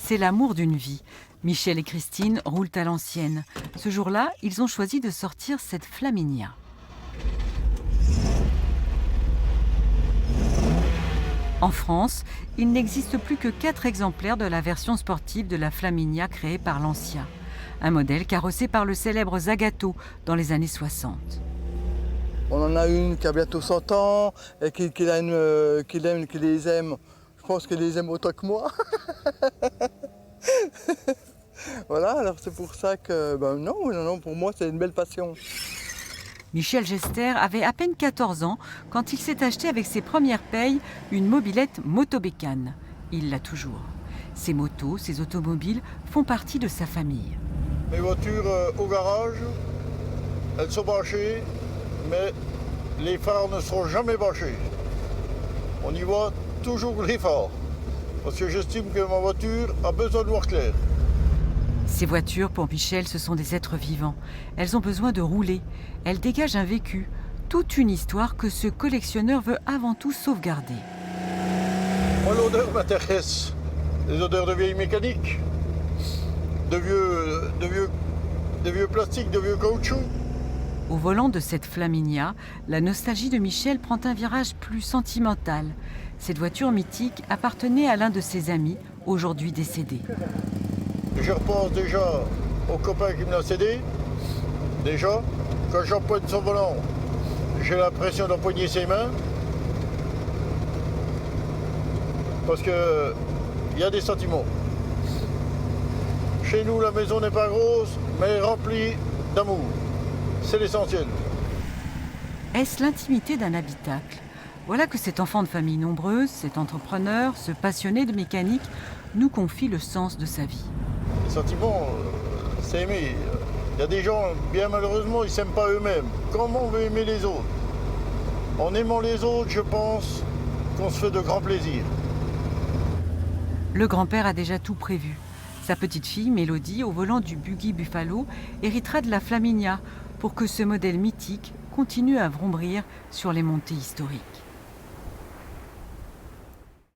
C'est l'amour d'une vie. Michel et Christine roulent à l'ancienne. Ce jour-là, ils ont choisi de sortir cette Flaminia. En France, il n'existe plus que 4 exemplaires de la version sportive de la Flaminia créée par Lancia. Un modèle carrossé par le célèbre Zagato dans les années 60. On en a une qui a bientôt 100 ans et qui les aime. Je pense qu'elle les aime autant que moi. Voilà, alors c'est pour ça que non, pour moi c'est une belle passion. Michel Gester avait à peine 14 ans quand il s'est acheté avec ses premières payes une mobilette Motobécane. Il l'a toujours. Ses motos, ses automobiles font partie de sa famille. Mes voitures au garage, elles sont branchées, mais les phares ne seront jamais branchés. On y voit toujours les phares, parce que j'estime que ma voiture a besoin de voir clair. Ces voitures, pour Michel, ce sont des êtres vivants. Elles ont besoin de rouler. Elles dégagent un vécu, toute une histoire que ce collectionneur veut avant tout sauvegarder. Moi, l'odeur m'intéresse. Les odeurs de vieilles mécaniques, de vieux plastiques, de vieux caoutchouc. Au volant de cette Flaminia, la nostalgie de Michel prend un virage plus sentimental. Cette voiture mythique appartenait à l'un de ses amis, aujourd'hui décédé. Je repense déjà au copain qui me l'a cédé. Déjà, quand j'empoigne son volant, j'ai l'impression d'empoigner ses mains. Parce que il y a des sentiments. Chez nous, la maison n'est pas grosse, mais remplie d'amour. C'est l'essentiel. Est-ce l'intimité d'un habitacle? Voilà que cet enfant de famille nombreuse, cet entrepreneur, ce passionné de mécanique, nous confie le sens de sa vie. Les sentiments, c'est aimer. Il y a des gens, bien malheureusement, ils ne s'aiment pas eux-mêmes. Comment on veut aimer les autres? En aimant les autres, je pense qu'on se fait de grands plaisirs. Le grand-père a déjà tout prévu. Sa petite fille, Mélodie, au volant du Buggy Buffalo, héritera de la Flaminia pour que ce modèle mythique continue à vrombrir sur les montées historiques.